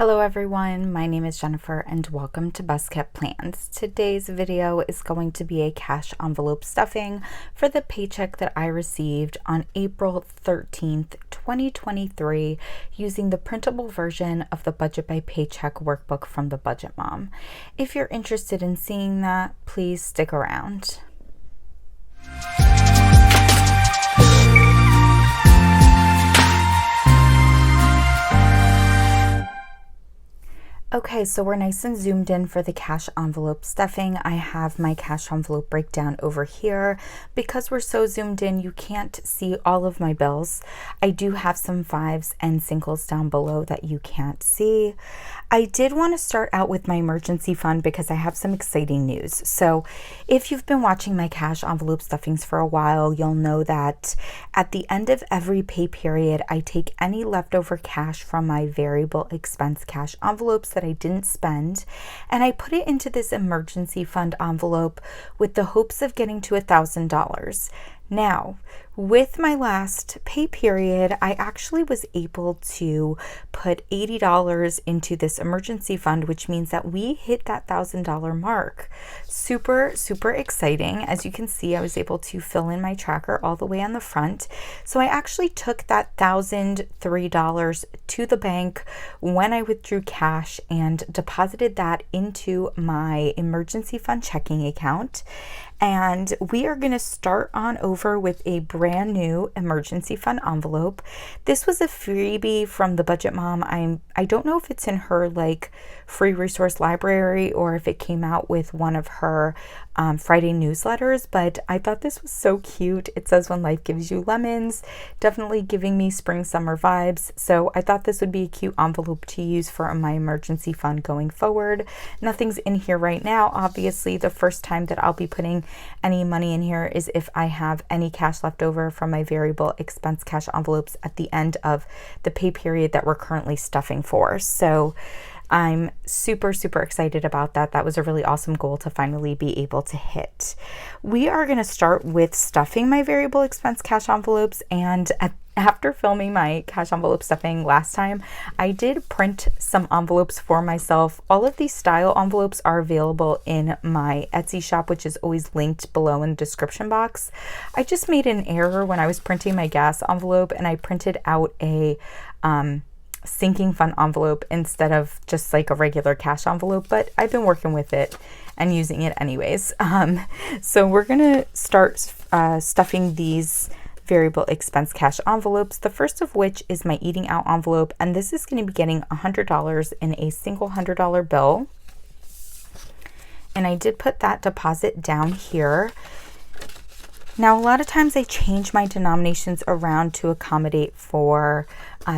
Hello everyone, my name is Jennifer and welcome to Best Kept Plans. Today's video is going to be a cash envelope stuffing for the paycheck that I received on April 13th, 2023 using the printable version of the Budget by Paycheck workbook from the Budget Mom. If you're interested in seeing that, please stick around. Okay, so we're nice and zoomed in for the cash envelope stuffing. I have my cash envelope breakdown over here. Because we're so zoomed in, you can't see all of my bills. I do have some fives and singles down below that you can't see. I did want to start out with my emergency fund because I have some exciting news. So if you've been watching my cash envelope stuffings for a while, you'll know that at the end of every pay period, I take any leftover cash from my variable expense cash envelopes that I didn't spend, and I put it into this emergency fund envelope with the hopes of getting to $1,000. Now, with my last pay period, I actually was able to put $80 into this emergency fund, which means that we hit that $1,000 mark. Super, super exciting. As you can see, I was able to fill in my tracker all the way on the front. So I actually took that $1,003 to the bank when I withdrew cash and deposited that into my emergency fund checking account. And we are going to start on over with a brand new emergency fund envelope. This was a freebie from the Budget Mom. I don't know if it's in her like free resource library or if it came out with one of her Friday newsletters, but I thought this was so cute. It says when life gives you lemons, definitely giving me spring summer vibes. So I thought this would be a cute envelope to use for my emergency fund going forward. Nothing's in here right now. Obviously, the first time that I'll be putting any money in here is if I have any cash left over from my variable expense cash envelopes at the end of the pay period that we're currently stuffing for. So I'm super, super excited about that. That was a really awesome goal to finally be able to hit. We are going to start with stuffing my variable expense cash envelopes, and after filming my cash envelope stuffing last time, I did print some envelopes for myself. All of these style envelopes are available in my Etsy shop, which is always linked below in the description box. I just made an error when I was printing my gas envelope, and I printed out a sinking fund envelope instead of just like a regular cash envelope, but I've been working with it and using it anyways. So we're gonna start stuffing these variable expense cash envelopes, the first of which is my eating out envelope, and this is going to be getting $100 in a single $100 bill. And I did put that deposit down here. Now, a lot of times I change my denominations around to accommodate for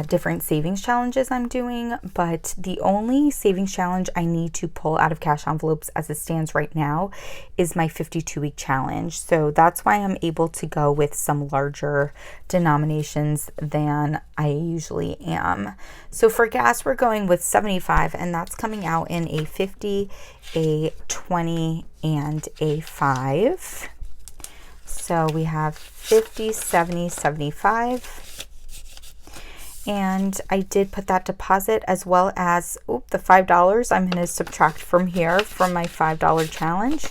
different savings challenges I'm doing, but the only savings challenge I need to pull out of cash envelopes as it stands right now is my 52-week challenge. So that's why I'm able to go with some larger denominations than I usually am. So for gas, we're going with 75, and that's coming out in a 50, a 20, and a 5. So we have 50, 70, 75. And I did put that deposit as well as the $5 I'm going to subtract from here from my $5 challenge,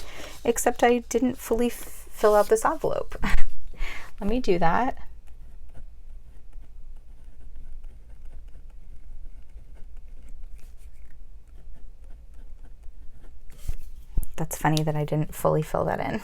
except I didn't fully fill out this envelope. Let me do that. That's funny that I didn't fully fill that in.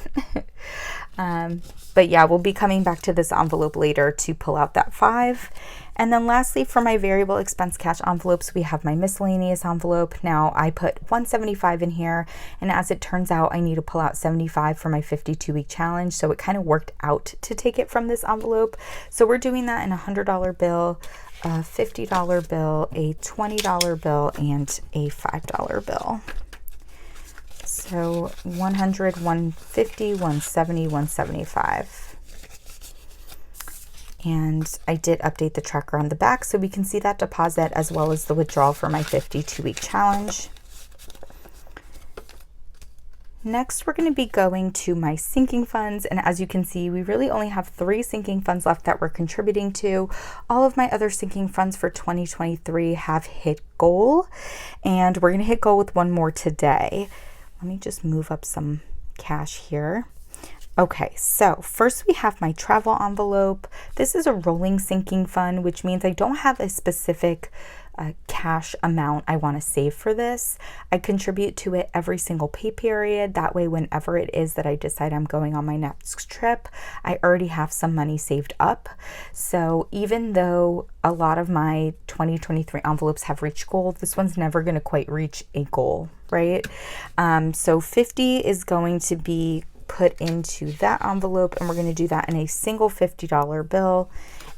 But yeah, we'll be coming back to this envelope later to pull out that 5. And then lastly, for my variable expense cash envelopes, we have my miscellaneous envelope. Now I put 175 in here, and as it turns out, I need to pull out 75 for my 52-week challenge. So it kind of worked out to take it from this envelope. So we're doing that in a $100 bill, a $50 bill, a $20 bill, and a $5 bill. So 100, 150, 170, 175. And I did update the tracker on the back so we can see that deposit as well as the withdrawal for my 52-week challenge. Next, we're going to be going to my sinking funds, and as you can see, we really only have 3 sinking funds left that we're contributing to. All of my other sinking funds for 2023 have hit goal, and we're going to hit goal with one more today. Let me just move up some cash here. Okay, so first we have my travel envelope. This is a rolling sinking fund, which means I don't have a specific cash amount I want to save for this. I contribute to it every single pay period. That way, whenever it is that I decide I'm going on my next trip, I already have some money saved up. So even though a lot of my 2023 envelopes have reached goal, this one's never going to quite reach a goal, right? So 50 is going to be put into that envelope, and we're going to do that in a single $50 bill.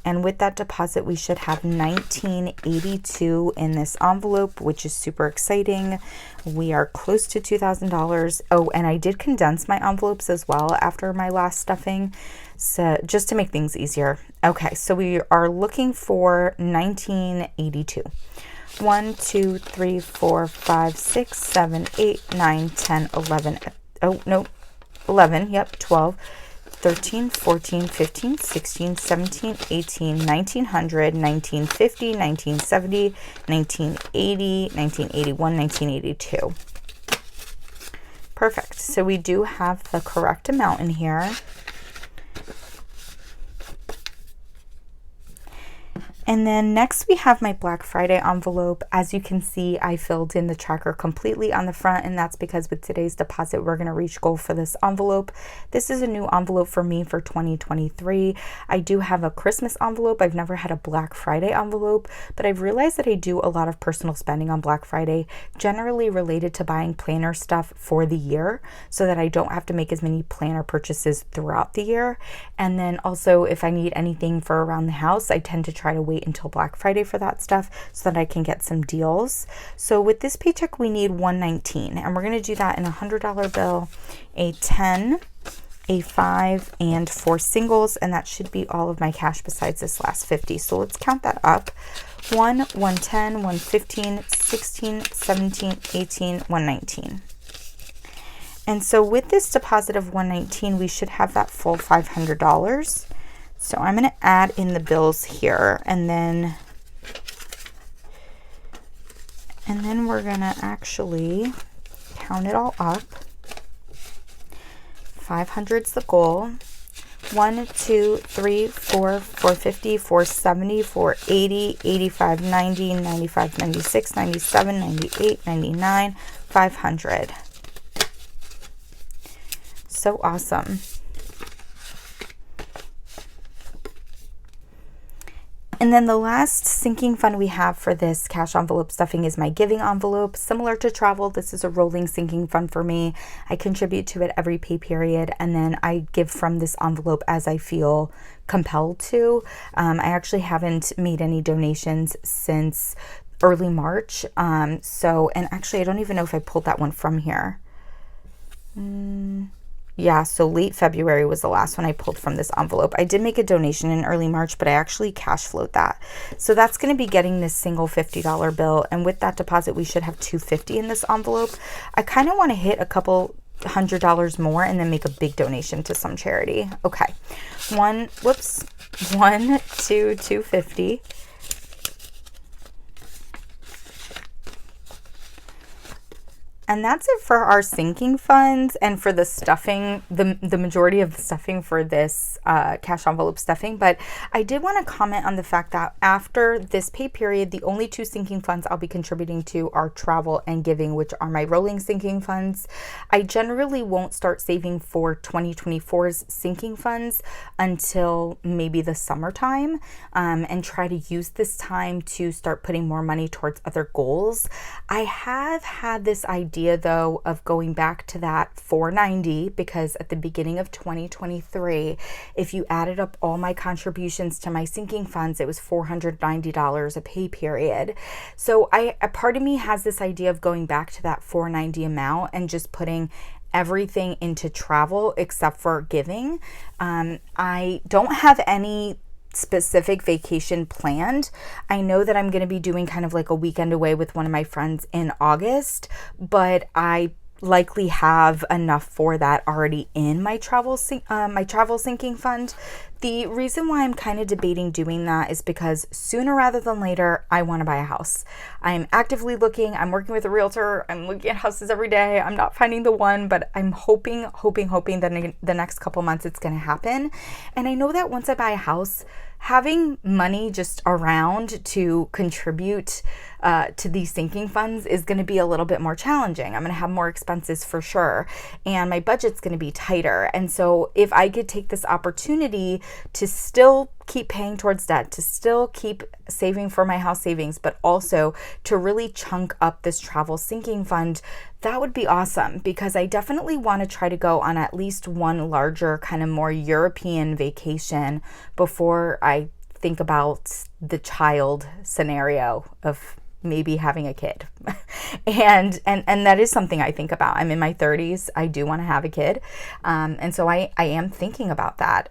And with that deposit, we should have $19.82 in this envelope, which is super exciting. We are close to $2,000. Oh, and I did condense my envelopes as well after my last stuffing, so just to make things easier. Okay, so we are looking for $19.82. 1, 2, 3, 4, 5, 6, 7, 8, 9, 10, 11. Oh, no, 11. Yep, 12. 13, 14, 15, 16, 17, 18, 1900, 1950, 1970, 1980, 1981, 1982. Perfect. So we do have the correct amount in here. And then next we have my Black Friday envelope. As you can see, I filled in the tracker completely on the front, and that's because with today's deposit, we're going to reach goal for this envelope. This is a new envelope for me for 2023. I do have a Christmas envelope. I've never had a Black Friday envelope, but I've realized that I do a lot of personal spending on Black Friday, generally related to buying planner stuff for the year so that I don't have to make as many planner purchases throughout the year. And then also if I need anything for around the house, I tend to try to wait until Black Friday for that stuff so that I can get some deals. So with this paycheck, we need $119, and we're going to do that in a $100 bill, a 10, a 5, and 4 singles, and that should be all of my cash besides this last 50. So let's count that up. 1, 110, 115, 16, 17, 18, 119. And so with this deposit of $119, we should have that full $500. So I'm going to add in the bills here, and then we're going to actually count it all up. 500's the goal. 1, 2, 3, 4, 450, 470, 480, 85, 90, 95, 96, 97, 98, 99, 500. So awesome. And then the last sinking fund we have for this cash envelope stuffing is my giving envelope. Similar to travel, this is a rolling sinking fund for me. I contribute to it every pay period, and then I give from this envelope as I feel compelled to. I actually haven't made any donations since early March. And actually, I don't even know if I pulled that one from here. Yeah, so late February was the last one I pulled from this envelope. I did make a donation in early March, but I actually cash flowed that. So that's going to be getting this single $50 bill. And with that deposit, we should have $250 in this envelope. I kind of want to hit a couple $100 more and then make a big donation to some charity. Okay. 1, 2, 250. And that's it for our sinking funds and for the stuffing, the majority of the stuffing for this cash envelope stuffing. But I did want to comment on the fact that after this pay period, the only 2 sinking funds I'll be contributing to are travel and giving, which are my rolling sinking funds. I generally won't start saving for 2024's sinking funds until maybe the summertime, and try to use this time to start putting more money towards other goals. I have had this idea though of going back to that $490, because at the beginning of 2023, if you added up all my contributions to my sinking funds, it was $490 a pay period. So a part of me has this idea of going back to that $490 amount and just putting everything into travel except for giving. I don't have any specific vacation planned. I know that I'm going to be doing kind of like a weekend away with one of my friends in August, but I likely have enough for that already in my travel sinking fund. The reason why I'm kind of debating doing that is because sooner rather than later, I want to buy a house. I'm actively looking. I'm working with a realtor. I'm looking at houses every day. I'm not finding the one, but I'm hoping that in the next couple months it's going to happen. And I know that once I buy a house, having money just around to contribute to these sinking funds is going to be a little bit more challenging. I'm going to have more expenses for sure, and my budget's going to be tighter. And so if I could take this opportunity to still keep paying towards debt, to still keep saving for my house savings, but also to really chunk up this travel sinking fund, that would be awesome, because I definitely want to try to go on at least one larger kind of more European vacation before I think about the child scenario of maybe having a kid. and that is something I think about. I'm in my 30s. I do want to have a kid. And so I am thinking about that.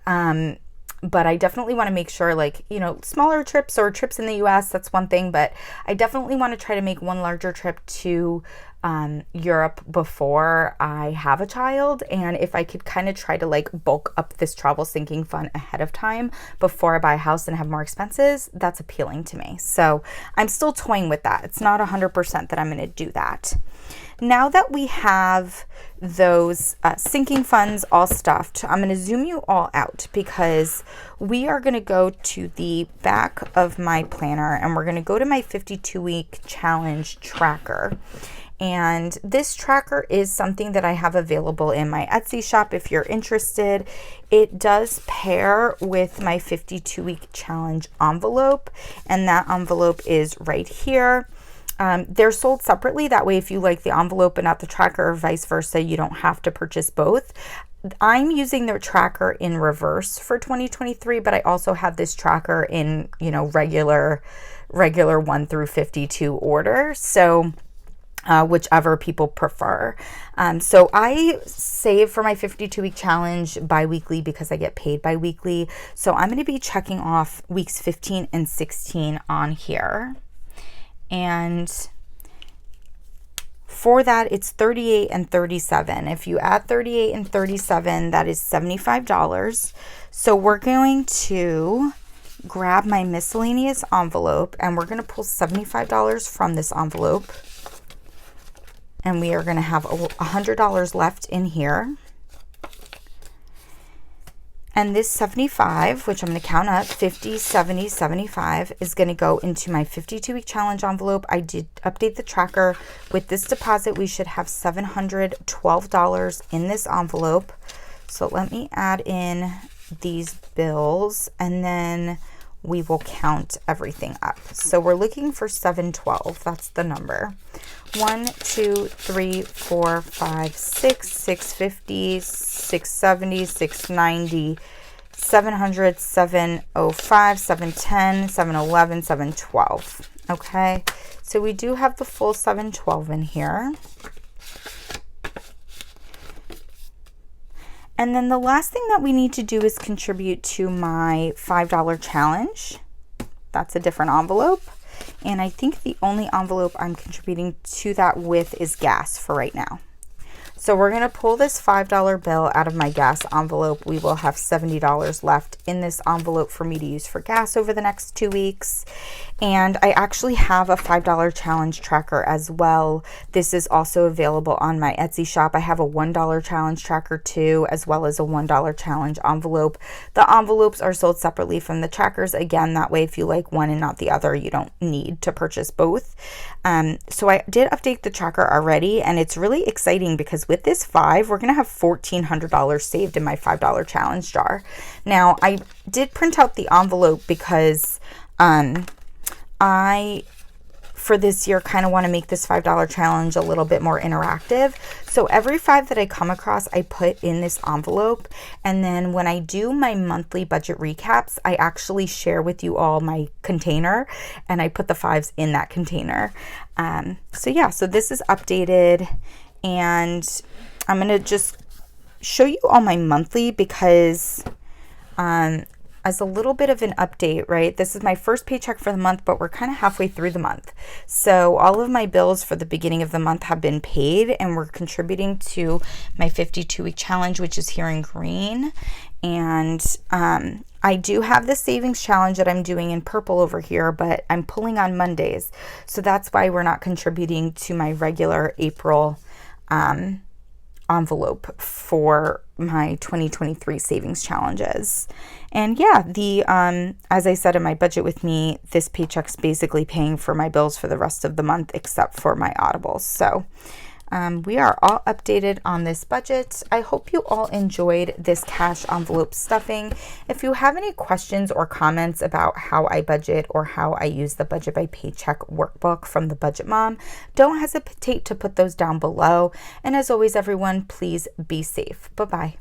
But I definitely want to make sure, like, you know, smaller trips or trips in the US, that's one thing, but I definitely want to try to make one larger trip to Europe before I have a child. And if I could kind of try to like bulk up this travel sinking fund ahead of time before I buy a house and have more expenses, that's appealing to me. So I'm still toying with that. It's not 100% that I'm going to do that. Now that we have those sinking funds all stuffed, I'm going to zoom you all out, because we are going to go to the back of my planner and we're going to go to my 52-week challenge tracker. And this tracker is something that I have available in my Etsy shop if you're interested. It does pair with my 52-week challenge envelope, and that envelope is right here. They're sold separately. That way, if you like the envelope and not the tracker, or vice versa, you don't have to purchase both. I'm using their tracker in reverse for 2023, but I also have this tracker in, you know, regular 1 through 52 order. So whichever people prefer. So I save for my 52-week challenge bi-weekly because I get paid bi-weekly. So I'm going to be checking off weeks 15 and 16 on here. And for that, it's $38 and $37. If you add $38 and $37, that is $75. So we're going to grab my miscellaneous envelope and we're going to pull $75 from this envelope. And we are going to have $100 left in here. And this 75, which I'm going to count up, 50, 70, 75, is going to go into my 52-week challenge envelope. I did update the tracker. With this deposit, we should have $712 in this envelope. So let me add in these bills, and then we will count everything up. So we're looking for 712. That's the number. 1, 2, 3, 4, 5, 6, 650, 670, 690, 700, 705, 710, 711, 712. Okay, so we do have the full 712 in here. And then the last thing that we need to do is contribute to my $5 challenge. That's a different envelope. And I think the only envelope I'm contributing to that with is gas for right now. So we're going to pull this $5 bill out of my gas envelope. We will have $70 left in this envelope for me to use for gas over the next 2 weeks. And I actually have a $5 challenge tracker as well. This is also available on my Etsy shop. I have a $1 challenge tracker too, as well as a $1 challenge envelope. The envelopes are sold separately from the trackers. Again, that way if you like one and not the other, you don't need to purchase both. So I did update the tracker already, and it's really exciting because with this 5, we're going to have $1,400 saved in my $5 challenge jar. Now, I did print out the envelope because I, for this year, kind of want to make this $5 challenge a little bit more interactive. So every 5 that I come across, I put in this envelope. And then when I do my monthly budget recaps, I actually share with you all my container, and I put the 5s in that container. So yeah, so this is updated, and I'm going to just show you all my monthly because as a little bit of an update, right? This is my first paycheck for the month, but we're kind of halfway through the month. So all of my bills for the beginning of the month have been paid, and we're contributing to my 52-week challenge, which is here in green. And I do have the savings challenge that I'm doing in purple over here, but I'm pulling on Mondays. So that's why we're not contributing to my regular April envelope for my 2023 savings challenges. And yeah, the as I said in my budget with me, this paycheck's basically paying for my bills for the rest of the month except for my audibles. So we are all updated on this budget. I hope you all enjoyed this cash envelope stuffing. If you have any questions or comments about how I budget or how I use the Budget by Paycheck workbook from the Budget Mom, don't hesitate to put those down below. And as always, everyone, please be safe. Bye-bye.